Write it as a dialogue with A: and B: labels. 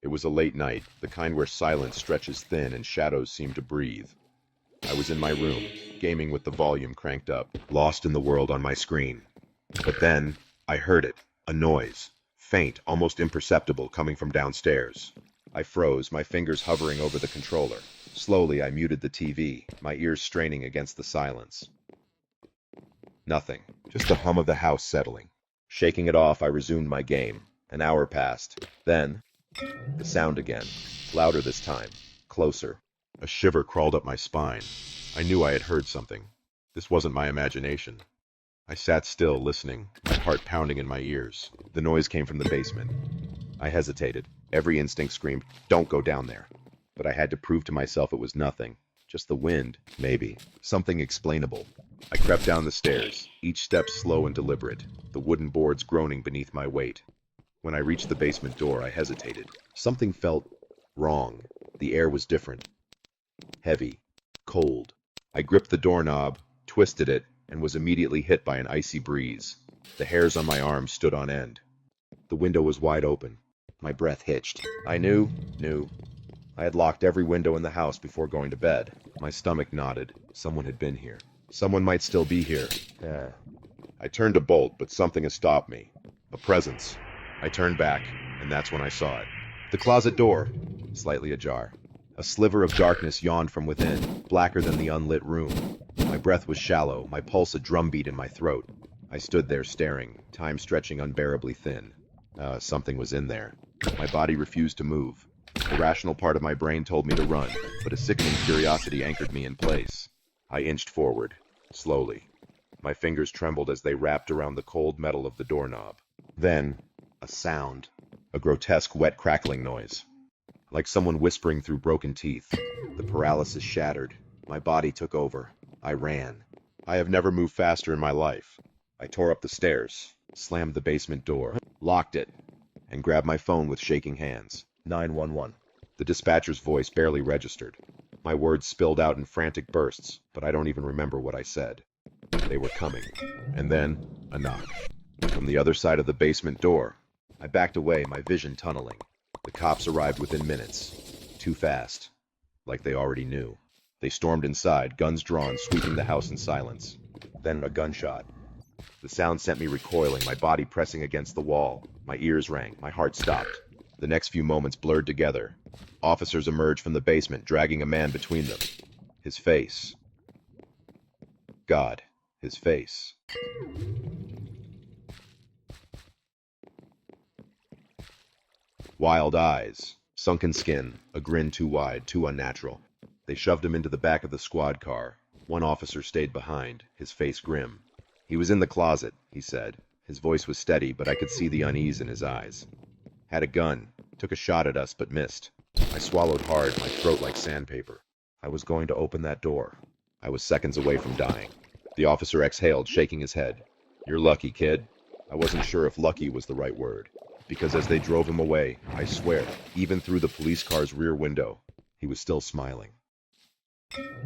A: It was a late night, the kind where silence stretches thin and shadows seem to breathe. I was in my room, gaming with the volume cranked up, lost in the world on my screen. But then, I heard it, a noise, faint, almost imperceptible, coming from downstairs. I froze, my fingers hovering over the controller. Slowly, I muted the TV, my ears straining against the silence. Nothing, just the hum of the house settling. Shaking it off, I resumed my game. An hour passed. Then, the sound again, louder this time, closer. A shiver crawled up my spine. I knew I had heard something. This wasn't my imagination. I sat still, listening, my heart pounding in my ears. The noise came from the basement. I hesitated. Every instinct screamed, "Don't go down there." But I had to prove to myself it was nothing. Just the wind, maybe. Something explainable. I crept down the stairs, each step slow and deliberate, the wooden boards groaning beneath my weight. When I reached the basement door, I hesitated. Something felt wrong. The air was different. Heavy. Cold. I gripped the doorknob, twisted it, and was immediately hit by an icy breeze. The hairs on my arms stood on end. The window was wide open. My breath hitched. I knew. I had locked every window in the house before going to bed. My stomach nodded. Someone had been here. Someone might still be here. I turned to bolt, but something had stopped me. A presence. I turned back, and that's when I saw it. The closet door, slightly ajar. A sliver of darkness yawned from within, blacker than the unlit room. My breath was shallow, my pulse a drumbeat in my throat. I stood there staring, time stretching unbearably thin. Something was in there. My body refused to move. The rational part of my brain told me to run, but a sickening curiosity anchored me in place. I inched forward, slowly. My fingers trembled as they wrapped around the cold metal of the doorknob. Then, a sound. A grotesque, wet crackling noise. Like someone whispering through broken teeth. The paralysis shattered. My body took over. I ran. I have never moved faster in my life. I tore up the stairs, slammed the basement door, locked it, and grabbed my phone with shaking hands. 911. The dispatcher's voice barely registered. My words spilled out in frantic bursts, but I don't even remember what I said. They were coming. And then, a knock. From the other side of the basement door. I backed away, my vision tunneling. The cops arrived within minutes. Too fast. Like they already knew. They stormed inside, guns drawn, sweeping the house in silence. Then a gunshot. The sound sent me recoiling, my body pressing against the wall. My ears rang, my heart stopped. The next few moments blurred together. Officers emerged from the basement, dragging a man between them. His face. God, his face. Wild eyes, sunken skin, a grin too wide, too unnatural. They shoved him into the back of the squad car. One officer stayed behind, his face grim. "He was in the closet," he said. His voice was steady, but I could see the unease in his eyes. "Had a gun, took a shot at us, but missed." I swallowed hard, my throat like sandpaper. I was going to open that door. I was seconds away from dying. The officer exhaled, shaking his head. "You're lucky, kid." I wasn't sure if lucky was the right word, because as they drove him away, I swear, even through the police car's rear window, he was still smiling.